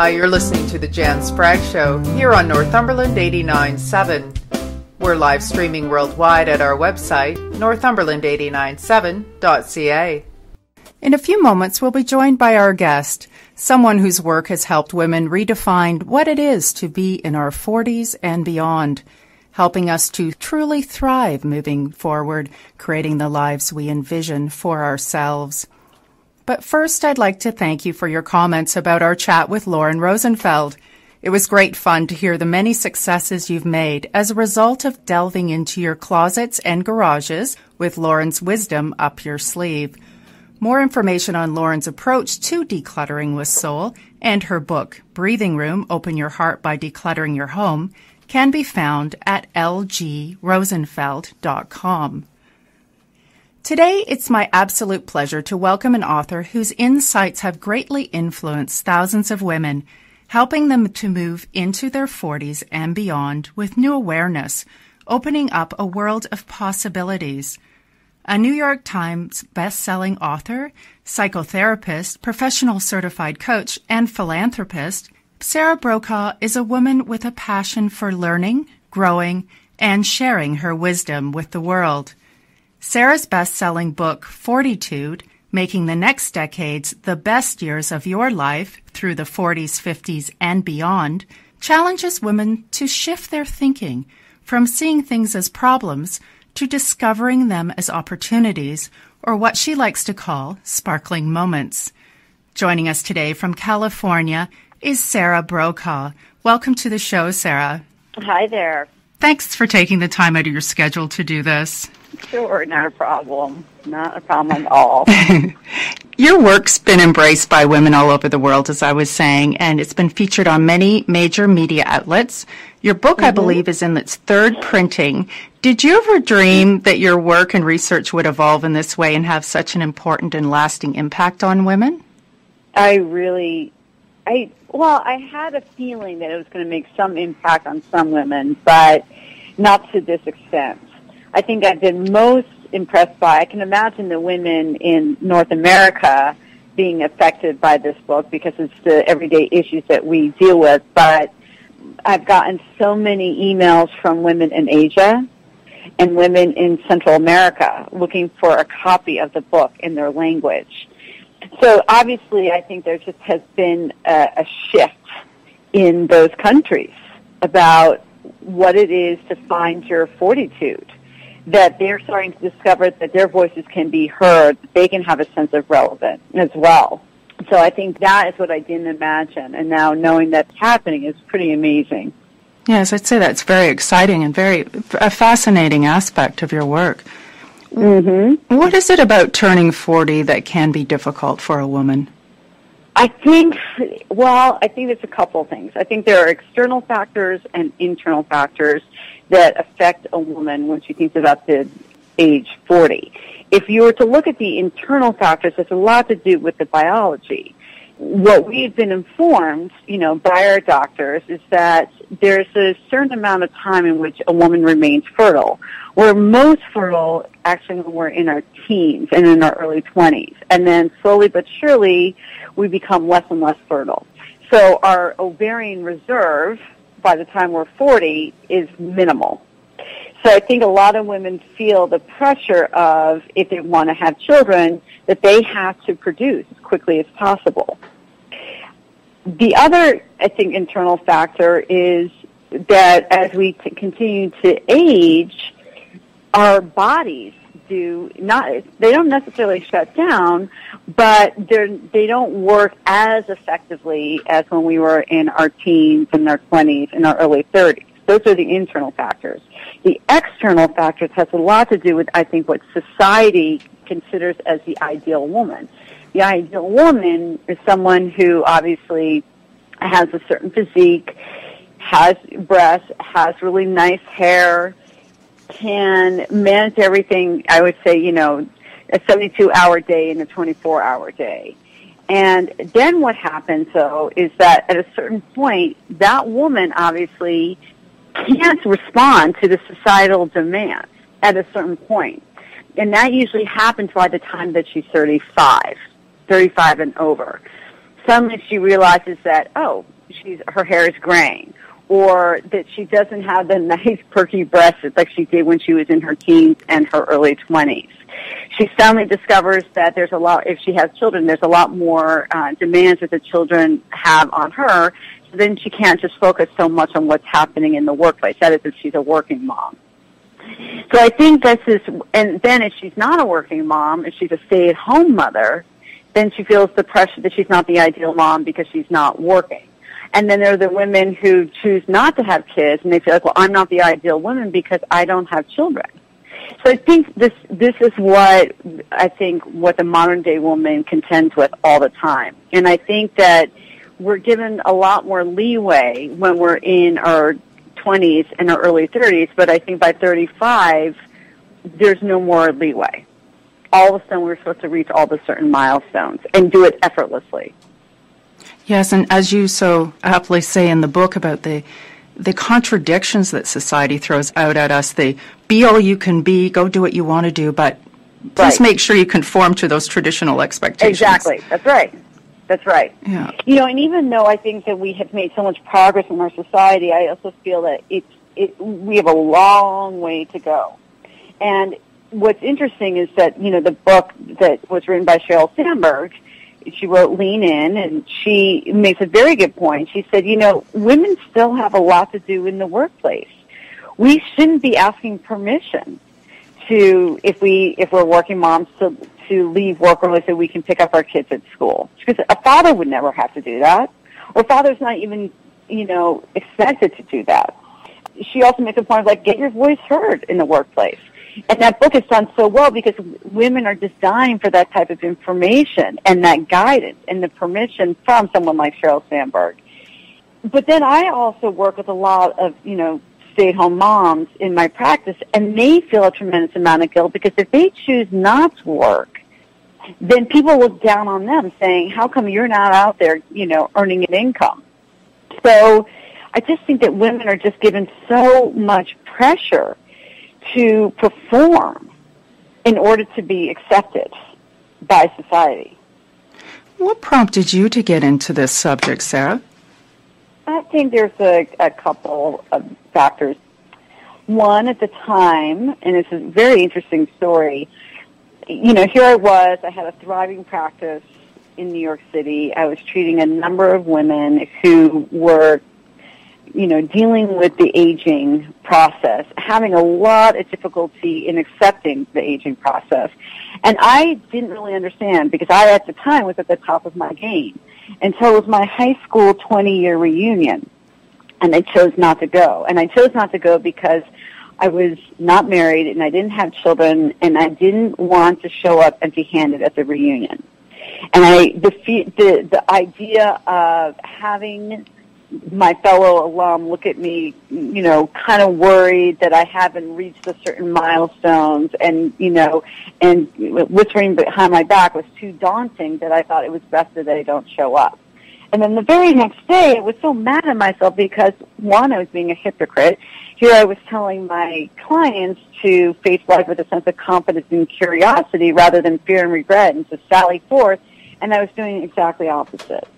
Hi, you're listening to the Jan Spragge Show here on Northumberland 89.7. We're live streaming worldwide at our website, northumberland897.ca. In a few moments, we'll be joined by our guest, someone whose work has helped women redefine what it is to be in our 40s and beyond, helping us to truly thrive moving forward, creating the lives we envision for ourselves. But first, I'd like to thank you for your comments about our chat with Lauren Rosenfeld. It was great fun to hear the many successes you've made as a result of delving into your closets and garages with Lauren's wisdom up your sleeve. More information on Lauren's approach to decluttering with soul and her book, Breathing Room, Open Your Heart by Decluttering Your Home, can be found at lgrosenfeld.com. Today, it's my absolute pleasure to welcome an author whose insights have greatly influenced thousands of women, helping them to move into their 40s and beyond with new awareness, opening up a world of possibilities. A New York Times best-selling author, psychotherapist, professional certified coach, and philanthropist, Sarah Brokaw is a woman with a passion for learning, growing, and sharing her wisdom with the world. Sarah's best-selling book, Fortytude, Making the Next Decades the Best Years of Your Life Through the 40s, 50s, and Beyond, challenges women to shift their thinking from seeing things as problems to discovering them as opportunities, or what she likes to call sparkling moments. Joining us today from California is Sarah Brokaw. Welcome to the show, Sarah. Hi there. Thanks for taking the time out of your schedule to do this. Sure, not a problem. Not a problem at all. Your work's been embraced by women all over the world, as I was saying, and it's been featured on many major media outlets. Your book, I believe, is in its third printing. Did you ever dream that your work and research would evolve in this way and have such an important and lasting impact on women? I had a feeling that it was going to make some impact on some women, but not to this extent. I think I've been most impressed by, I can imagine the women in North America being affected by this book because it's the everyday issues that we deal with, but I've gotten so many emails from women in Asia and women in Central America looking for a copy of the book in their language. So obviously I think there just has been a shift in those countries about what it is to find your fortitude, that they're starting to discover that their voices can be heard, that they can have a sense of relevance as well. So I think that is what I didn't imagine, and now knowing that's happening is pretty amazing. Yes, I'd say that's very exciting and a fascinating aspect of your work. Mm-hmm. What is it about turning 40 that can be difficult for a woman? I think there's a couple things. I think there are external factors and internal factors that affect a woman when she thinks about the age 40. If you were to look at the internal factors, there's a lot to do with the biology. What we've been informed, by our doctors is that there's a certain amount of time in which a woman remains fertile. We're most fertile actually when we're in our teens and in our early 20s. And then slowly but surely, we become less and less fertile. So our ovarian reserve, by the time we're 40, is minimal. So I think a lot of women feel the pressure of, if they want to have children, that they have to produce as quickly as possible. The other, I think, internal factor is that as we continue to age, our bodies they don't necessarily shut down, but they don't work as effectively as when we were in our teens and our 20s and our early 30s. Those are the internal factors. The external factors has a lot to do with, I think, what society considers as the ideal woman. The ideal woman is someone who obviously has a certain physique, has breasts, has really nice hair, can manage everything, I would say, a 72-hour day and a 24-hour day. And then what happens, though, is that at a certain point, that woman obviously can't respond to the societal demands at a certain point. And that usually happens by the time that she's 35 and over. suddenly she realizes that, oh, her hair is graying, or that she doesn't have the nice perky breasts like she did when she was in her teens and her early 20s. She suddenly discovers that there's a lot, if she has children, there's a lot more demands that the children have on her, so then she can't just focus so much on what's happening in the workplace. That is, if she's a working mom. So I think this is, and then if she's not a working mom, if she's a stay-at-home mother, then she feels the pressure that she's not the ideal mom because she's not working. And then there are the women who choose not to have kids, and they feel like, well, I'm not the ideal woman because I don't have children. So I think this is what the modern day woman contends with all the time. And I think that we're given a lot more leeway when we're in our 20s and our early 30s, but I think by 35, there's no more leeway. All of a sudden, we're supposed to reach all the certain milestones and do it effortlessly. Yes, and as you so aptly say in the book about the contradictions that society throws out at us, the be all you can be, go do what you want to do, but please make sure you conform to those traditional expectations. Exactly. That's right. That's right. Yeah. And even though I think that we have made so much progress in our society, I also feel that we have a long way to go. And what's interesting is that, the book that was written by Sheryl Sandberg, she wrote Lean In, and she makes a very good point. She said, women still have a lot to do in the workplace. We shouldn't be asking permission if we're working moms to leave work early so we can pick up our kids at school. Because a father would never have to do that, or a father's not even, expected to do that. She also makes a point of, get your voice heard in the workplace. And that book is done so well because women are just dying for that type of information and that guidance and the permission from someone like Sheryl Sandberg. But then I also work with a lot of, stay-at-home moms in my practice, and they feel a tremendous amount of guilt because if they choose not to work, then people look down on them saying, how come you're not out there, earning an income? So I just think that women are just given so much pressure to perform in order to be accepted by society. What prompted you to get into this subject, Sarah? I think there's a couple of factors. One, at the time, and it's a very interesting story, here I was, I had a thriving practice in New York City. I was treating a number of women who were dealing with the aging process, having a lot of difficulty in accepting the aging process. And I didn't really understand because I, at the time, was at the top of my game. And so it was my high school 20-year reunion, and I chose not to go. And I chose not to go because I was not married and I didn't have children, and I didn't want to show up empty-handed at the reunion. And the idea of having my fellow alum look at me, kind of worried that I haven't reached a certain milestones and whispering behind my back was too daunting that I thought it was best that I don't show up. And then the very next day, I was so mad at myself because, one, I was being a hypocrite. Here I was telling my clients to face life with a sense of confidence and curiosity rather than fear and regret and to sally forth, and I was doing exactly opposite.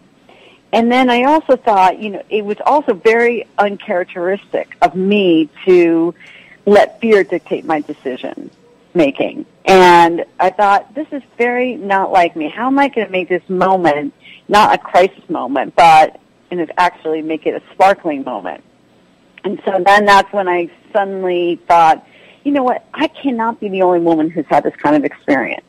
And then I also thought, it was also very uncharacteristic of me to let fear dictate my decision making. And I thought, this is very not like me. How am I going to make this moment not a crisis moment, but actually make it a sparkling moment? And so then that's when I suddenly thought, what, I cannot be the only woman who's had this kind of experience.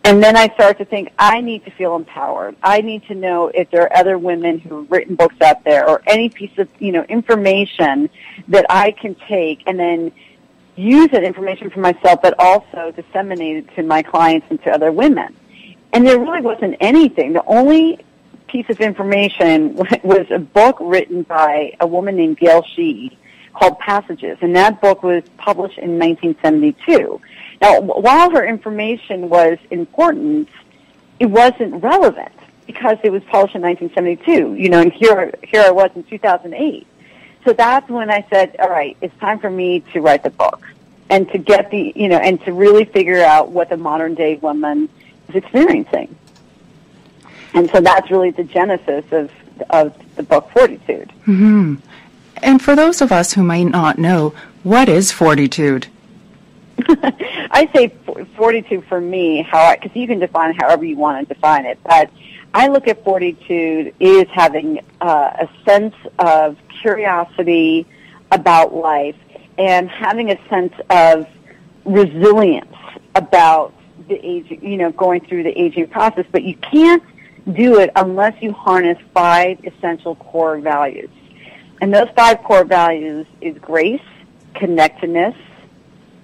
And then I started to think, I need to feel empowered. I need to know if there are other women who have written books out there or any piece of, information that I can take and then use that information for myself, but also disseminate it to my clients and to other women. And there really wasn't anything. The only piece of information was a book written by a woman named Gail Sheehy called Passages, and that book was published in 1972. Now, while her information was important, it wasn't relevant because it was published in 1972, and here I was in 2008. So that's when I said, all right, it's time for me to write the book and to get and to really figure out what the modern day woman is experiencing. And so that's really the genesis of the book Fortytude. Mm-hmm. And for those of us who may not know, what is Fortytude? I say Fortytude for me, because you can define it however you want to define it, but I look at Fortytude is having a sense of curiosity about life and having a sense of resilience about the age, going through the aging process. But you can't do it unless you harness 5 essential core values. And those 5 core values is grace, connectedness,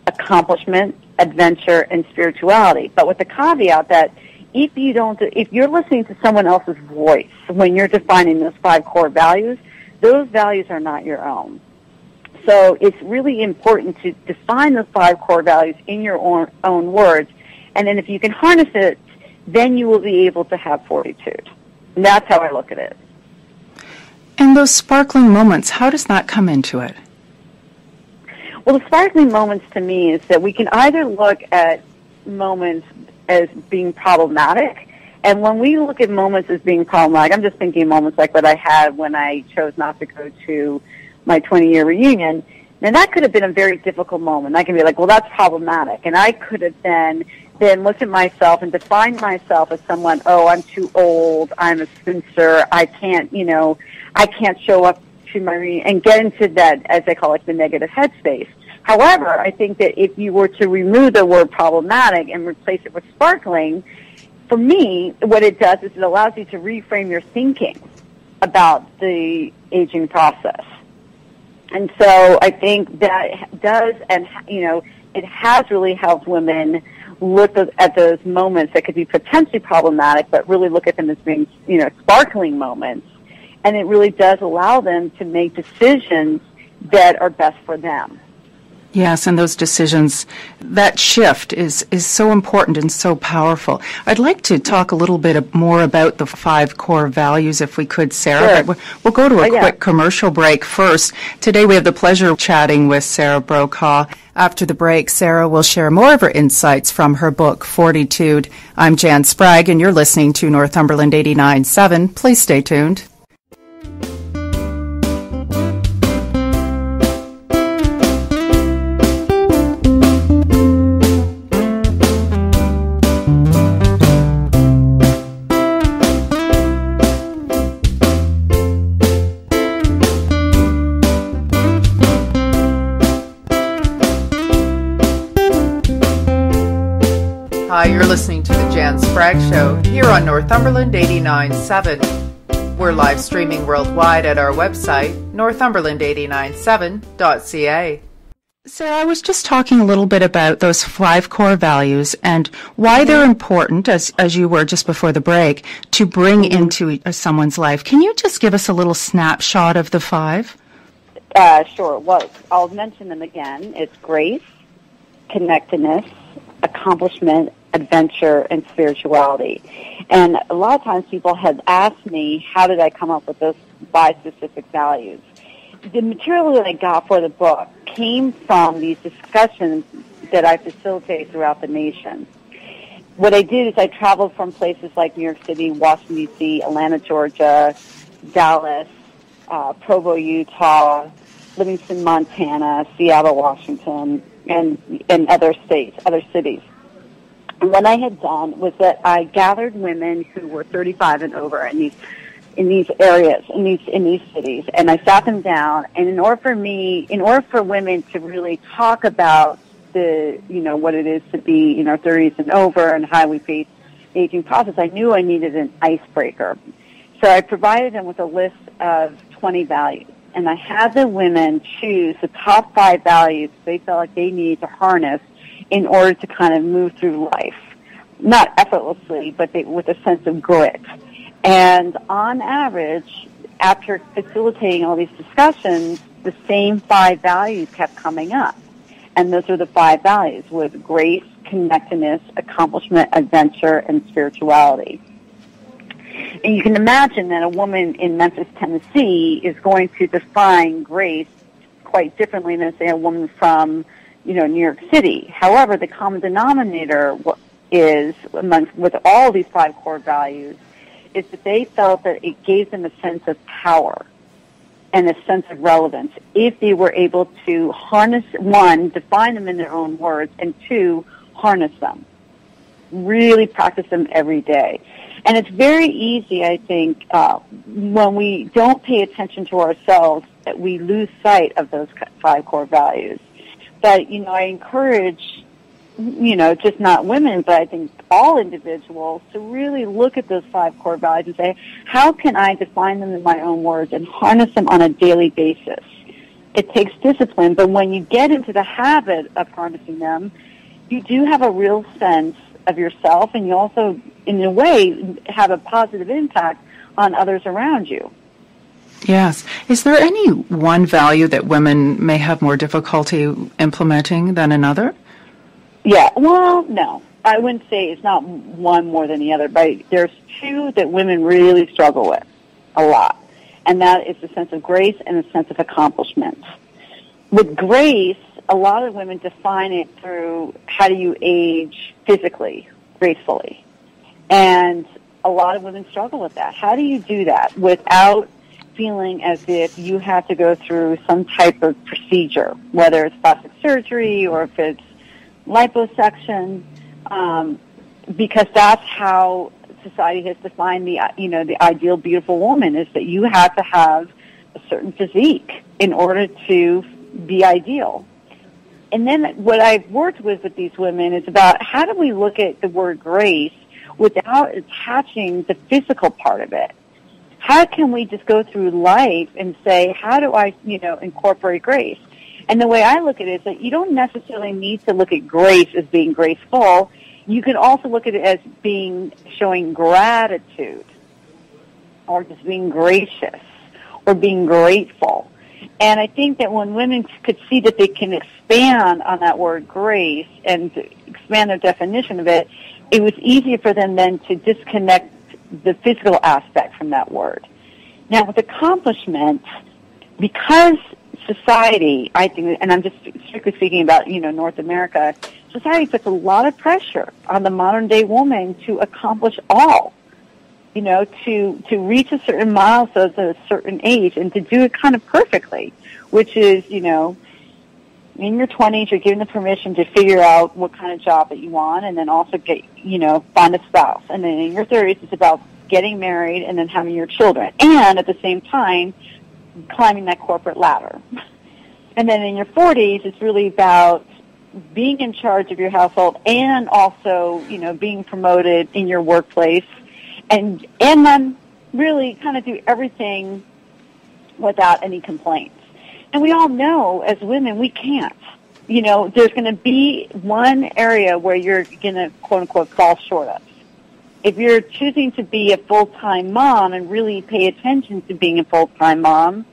accomplishment, adventure, and spirituality. But with the caveat that if you're listening to someone else's voice when you're defining those 5 core values, those values are not your own. So it's really important to define those 5 core values in your own words. And then if you can harness it, then you will be able to have Fortytude. And that's how I look at it. And those sparkling moments, how does that come into it? Well, the sparkling moments to me is that we can either look at moments as being problematic, and when we look at moments as being problematic, I'm just thinking moments like what I had when I chose not to go to my 20-year reunion. Now, that could have been a very difficult moment. I can be like, well, that's problematic. And I could have then looked at myself and defined myself as someone, oh, I'm too old, I'm a spinster, I can't show up to my reunion, and get into that, as they call it, the negative headspace. However, I think that if you were to remove the word problematic and replace it with sparkling, for me, what it does is it allows you to reframe your thinking about the aging process. And so I think that does, and it has really helped women look at those moments that could be potentially problematic, but really look at them as being, sparkling moments. And it really does allow them to make decisions that are best for them. Yes, and those decisions, that shift is so important and so powerful. I'd like to talk a little bit more about the 5 core values, if we could, Sarah. Sure. But we'll go to a quick commercial break first. Today we have the pleasure of chatting with Sarah Brokaw. After the break, Sarah will share more of her insights from her book, Fortytude. I'm Jan Spragge, and you're listening to Northumberland 89.7. Please stay tuned. Hi, you're listening to the Jan Spragge Show here on Northumberland 89.7. We're live streaming worldwide at our website, northumberland897.ca. Sarah, I was just talking a little bit about those 5 core values and why they're important, as you were just before the break, to bring into someone's life. Can you just give us a little snapshot of the 5? Sure. Well, I'll mention them again. It's grace, connectedness, accomplishment, adventure, and spirituality. And a lot of times people have asked me, how did I come up with those 5 specific values? The material that I got for the book came from these discussions that I facilitate throughout the nation. What I did is I traveled from places like New York City, Washington, D.C., Atlanta, Georgia, Dallas, Provo, Utah, Livingston, Montana, Seattle, Washington, and other states, other cities. And what I had done was that I gathered women who were 35 and over in these areas, in these cities, and I sat them down. And in order for women to really talk about what it is to be 30s and over and how we face the aging process, I knew I needed an icebreaker. So I provided them with a list of 20 values. And I had the women choose the top 5 values they felt like they needed to harness in order to kind of move through life. Not effortlessly, but with a sense of grit. And on average, after facilitating all these discussions, the same 5 values kept coming up. And those are the 5 values, with grace, connectedness, accomplishment, adventure, and spirituality. And you can imagine that a woman in Memphis, Tennessee is going to define grace quite differently than, say, a woman from, New York City. However, the common denominator is with all these 5 core values is that they felt that it gave them a sense of power and a sense of relevance if they were able to harness, one, define them in their own words, and two, harness them. Really practice them every day. And it's very easy, I think, when we don't pay attention to ourselves, that we lose sight of those 5 core values. But, I encourage, just not women, but I think all individuals to really look at those 5 core values and say, how can I define them in my own words and harness them on a daily basis? It takes discipline, but when you get into the habit of harnessing them, you do have a real sense of yourself, and you also, in a way, have a positive impact on others around you. Yes. Is there any one value that women may have more difficulty implementing than another? Yeah, well, no. I wouldn't say it's not one more than the other, but there's 2 that women really struggle with a lot, and that is the sense of grace and the sense of accomplishment. With grace, a lot of women define it through how do you age physically, gracefully. And a lot of women struggle with that. How do you do that without feeling as if you have to go through some type of procedure, whether it's plastic surgery or if it's liposuction, because that's how society has defined the ideal beautiful woman, is that you have to have a certain physique in order to be ideal. And then what I've worked with these women is about how do we look at the word grace without attaching the physical part of it? How can we just go through life and say, how do I, incorporate grace? And the way I look at it is that you don't necessarily need to look at grace as being graceful. You can also look at it as showing gratitude, or just being gracious, or being grateful. And I think that when women could see that they can expand on that word grace and expand their definition of it, it was easier for them then to disconnect the physical aspect from that word. Now, with accomplishment, because society, I think, and I'm just strictly speaking about, North America, society puts a lot of pressure on the modern day woman to accomplish all. To reach a certain milestone at a certain age and to do it kind of perfectly, which is, in your 20s, you're given the permission to figure out what kind of job that you want and then also find a spouse. And then in your 30s, it's about getting married and then having your children. And at the same time, climbing that corporate ladder. And then in your 40s, it's really about being in charge of your household and also, being promoted in your workplace. And then really kind of do everything without any complaints. And we all know, as women, we can't. There's going to be one area where you're going to, quote-unquote, fall short of. If you're choosing to be a full-time mom and really pay attention to being a full-time mom,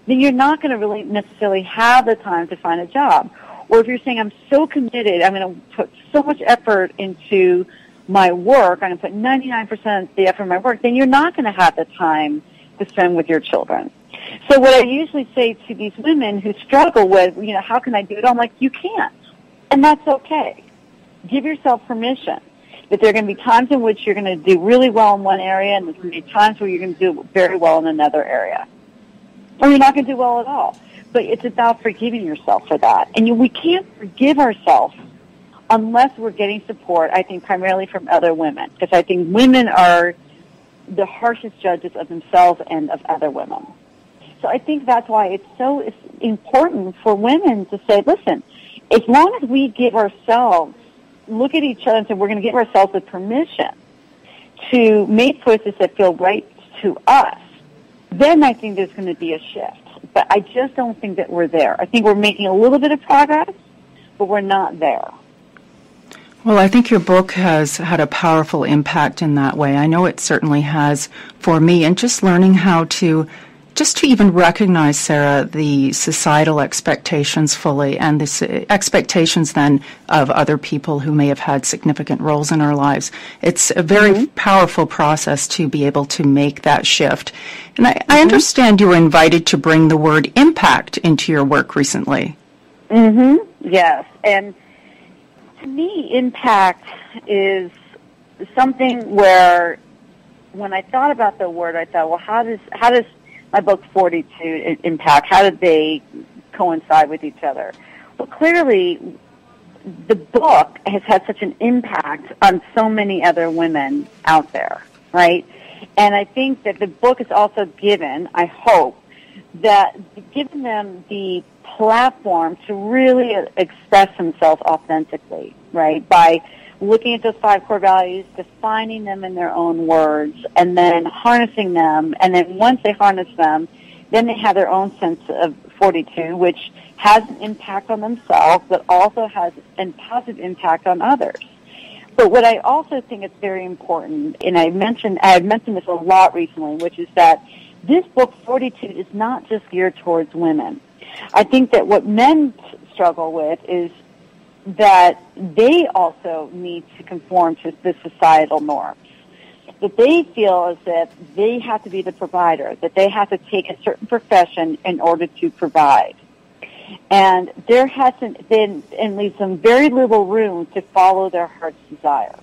then you're not going to really necessarily have the time to find a job. Or if you're saying, I'm so committed, I'm going to put so much effort into my work, I'm going to put 99% of the effort in my work, then you're not going to have the time to spend with your children. So what I usually say to these women who struggle with, how can I do it? I'm like, you can't. And that's okay. Give yourself permission that there are going to be times in which you're going to do really well in one area and there's going to be times where you're going to do very well in another area. Or you're not going to do well at all. But it's about forgiving yourself for that. And we can't forgive ourselves unless we're getting support, I think, primarily from other women. Because I think women are the harshest judges of themselves and of other women. So I think that's why it's so important for women to say, listen, as long as we give ourselves, look at each other and say, we're going to give ourselves the permission to make choices that feel right to us, then I think there's going to be a shift. But I just don't think that we're there. I think we're making a little bit of progress, but we're not there. Well, I think your book has had a powerful impact in that way. I know it certainly has for me, and just learning how to even recognize, Sarah, the societal expectations fully and the expectations then of other people who may have had significant roles in our lives. It's a very powerful process to be able to make that shift. And I understand you were invited to bring the word impact into your work recently. Yes. And to me, impact is something where when I thought about the word, I thought, well, how does my book Fortytude impact? How did they coincide with each other? Well, clearly, the book has had such an impact on so many other women out there, right? And I think that the book has also given, I hope, that given them the platform to really express themselves authentically, right? By looking at those 5 core values, defining them in their own words, and then harnessing them. And then once they harness them, then they have their own sense of fortitude, which has an impact on themselves, but also has a positive impact on others. But what I also think is very important, and I've mentioned this a lot recently, which is that this book, Fortytude, is not just geared towards women. I think that what men struggle with is that they also need to conform to the societal norms. That they feel as if they have to be the provider, that they have to take a certain profession in order to provide. And there hasn't been, and leaves them very little room to follow their heart's desire.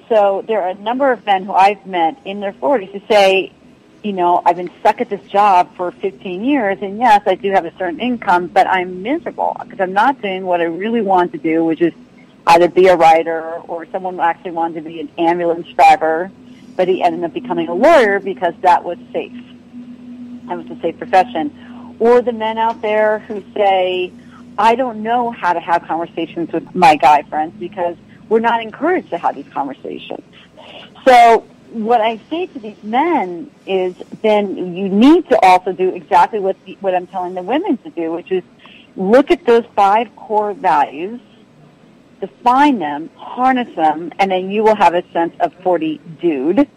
So there are a number of men who I've met in their 40s who say, you know, I've been stuck at this job for 15 years, and yes, I do have a certain income, but I'm miserable because I'm not doing what I really want to do, which is either be a writer or someone actually wanted to be an ambulance driver, but he ended up becoming a lawyer because that was safe. That was a safe profession. Or the men out there who say, I don't know how to have conversations with my guy friends because we're not encouraged to have these conversations. So what I say to these men is then you need to also do exactly what I'm telling the women to do, which is look at those 5 core values, define them, harness them, and then you will have a sense of fortitude,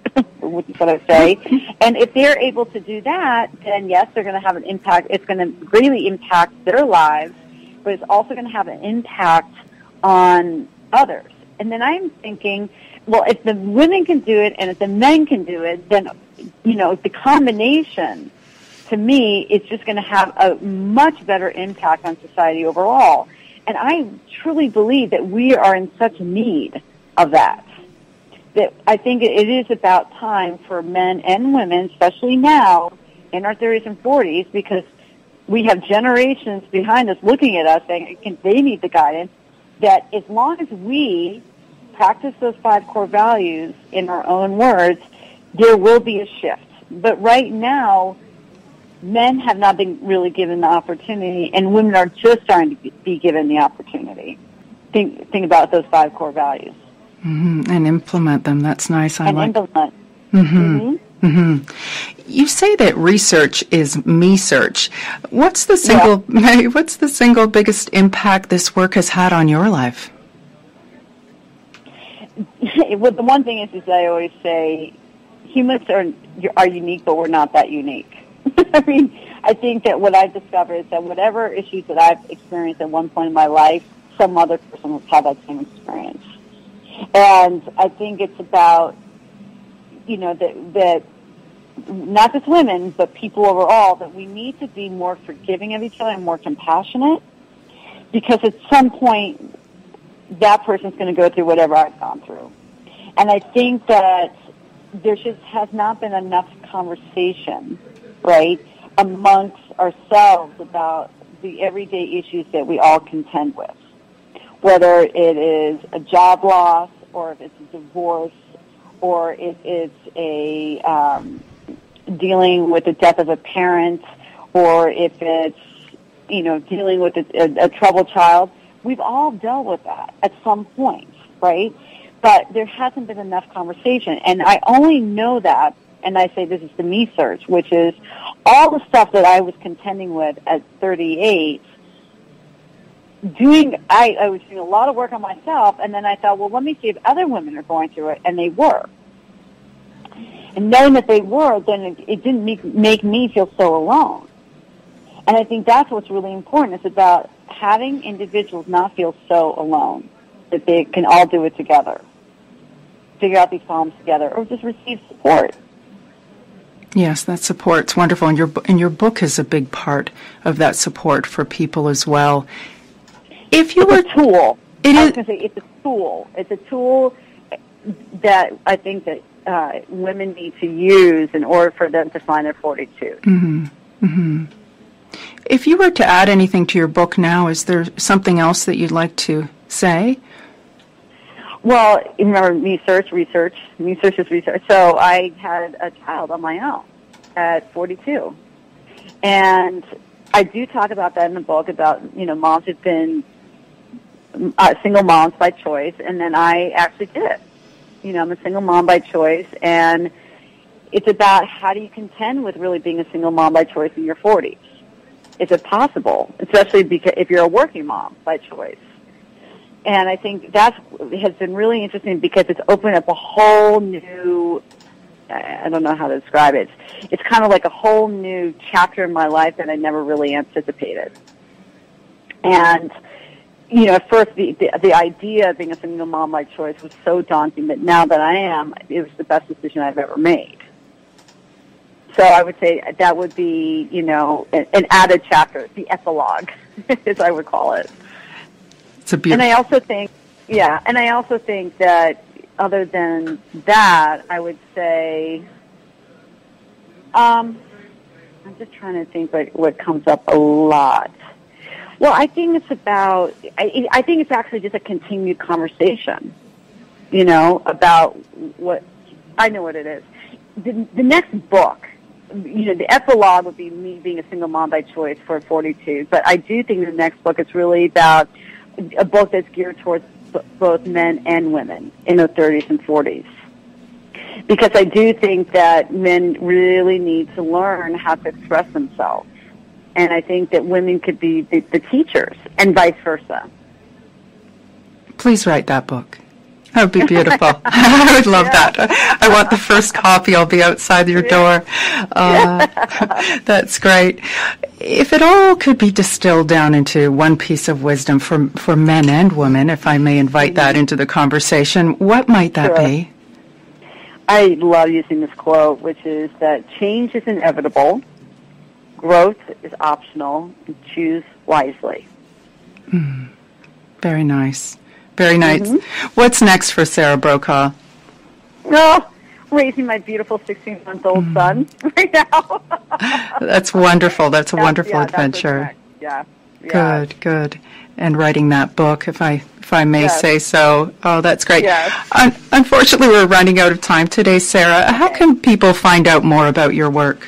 which is what I say. And if they're able to do that, then yes, they're going to have an impact. It's going to really impact their lives, but it's also going to have an impact on others. And then I'm thinking, well, if the women can do it and if the men can do it, then, you know, the combination, to me, is just going to have a much better impact on society overall. And I truly believe that we are in such need of that. That I think it is about time for men and women, especially now in our 30s and 40s, because we have generations behind us looking at us saying they need the guidance, that as long as we practice those 5 core values in our own words, there will be a shift. But right now, men have not been really given the opportunity, and women are just starting to be given the opportunity. Think about those 5 core values. Mm-hmm. And implement them. That's nice. Implement. Mm-hmm. Mm-hmm. You say that research is me-search. What's the single biggest impact this work has had on your life? Well, the one thing is I always say humans are unique, but we're not that unique. I mean, I think that what I've discovered is that whatever issues that I've experienced at one point in my life, some other person has had that same experience. And I think it's about, you know, that not just women, but people overall, that we need to be more forgiving of each other and more compassionate, because at some point that person's going to go through whatever I've gone through. And I think that there just has not been enough conversation, right, amongst ourselves about the everyday issues that we all contend with, whether it is a job loss or if it's a divorce or if it's a dealing with the death of a parent or if it's, you know, dealing with a troubled child. We've all dealt with that at some point, right? But there hasn't been enough conversation. And I only know that, and I say this is the me search, which is all the stuff that I was contending with at 38, I was doing a lot of work on myself, and then I thought, well, let me see if other women are going through it, and they were. And knowing that they were, then it didn't make me feel so alone. And I think that's what's really important. It's about having individuals not feel so alone, that they can all do it together, figure out these problems together, or just receive support. Yes, that support's wonderful, and your book is a big part of that support for people as well. If you were a tool, I was going to say it's a tool. It's a tool that I think that women need to use in order for them to find their fortitude. Mm-hmm. Mm-hmm. If you were to add anything to your book now, is there something else that you'd like to say? Well, remember, research is research. So I had a child on my own at 42. And I do talk about that in the book, about, moms who've been single moms by choice, and then I actually did it. I'm a single mom by choice, and it's about how do you contend with really being a single mom by choice in your 40s. Is it possible, especially because if you're a working mom by choice? And I think that has been really interesting because it's opened up a whole new, I don't know how to describe it. It's kind of like a whole new chapter in my life that I never really anticipated. And, at first the idea of being a single mom by choice was so daunting, but now that I am, it was the best decision I've ever made. So I would say that would be, an added chapter, the epilogue, as I would call it. It's a beautiful. And I also think that other than that, I would say, I'm just trying to think what comes up a lot. Well, I think it's about, I think it's actually just a continued conversation, about what, I know what it is. The next book, the epilogue would be me being a single mom by choice for Fortytude, but I do think the next book is really about a book that's geared towards both men and women in their 30s and 40s. Because I do think that men really need to learn how to express themselves. And I think that women could be the teachers and vice versa. Please write that book. That would be beautiful. I would love that. I want the first copy. I'll be outside your door. That's great. If it all could be distilled down into one piece of wisdom for men and women, if I may invite that into the conversation, what might that be? I love using this quote, which is that change is inevitable, growth is optional, and choose wisely. Very nice. Very nice. Mm-hmm. What's next for Sarah Brokaw? Raising my beautiful 16-month-old son right now. That's wonderful. That's a wonderful adventure. Yeah. Good. And writing that book, if I may say so. Oh, that's great. Yes. Unfortunately, we're running out of time today, Sarah. How can people find out more about your work?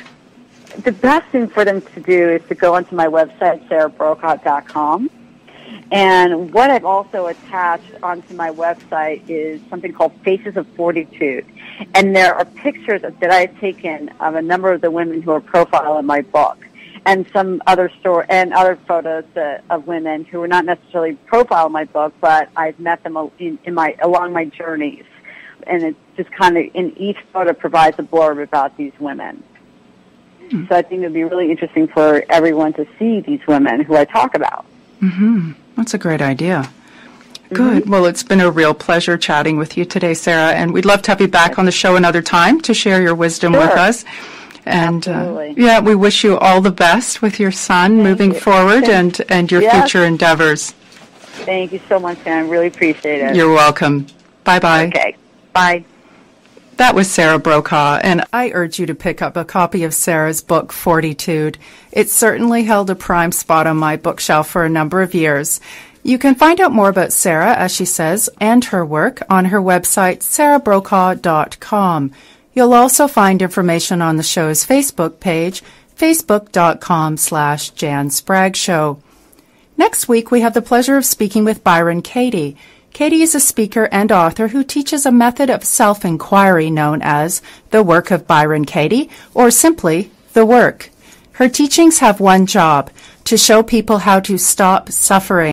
The best thing for them to do is to go onto my website, sarahbrokaw.com. And what I've also attached onto my website is something called Faces of Fortytude. And there are pictures that I've taken of a number of the women who are profiled in my book, and some other other photos of women who are not necessarily profiled in my book, but I've met them along my journeys. And it's just kind of, in each photo provides a blurb about these women. So I think it would be really interesting for everyone to see these women who I talk about. Mm-hmm. That's a great idea. Good. Well, it's been a real pleasure chatting with you today, Sarah, and we'd love to have you back on the show another time to share your wisdom with us. And we wish you all the best with your son moving forward and your future endeavors. Thank you so much, Sam. I really appreciate it. You're welcome. Bye-bye. Okay. Bye. That was Sarah Brokaw, and I urge you to pick up a copy of Sarah's book, Fortytude. It certainly held a prime spot on my bookshelf for a number of years. You can find out more about Sarah, as she says, and her work on her website, sarahbrokaw.com. You'll also find information on the show's Facebook page, facebook.com/Jan Spragge Show. Next week, we have the pleasure of speaking with Byron Katie. Katie is a speaker and author who teaches a method of self-inquiry known as the work of Byron Katie, or simply the work. Her teachings have one job: to show people how to stop suffering.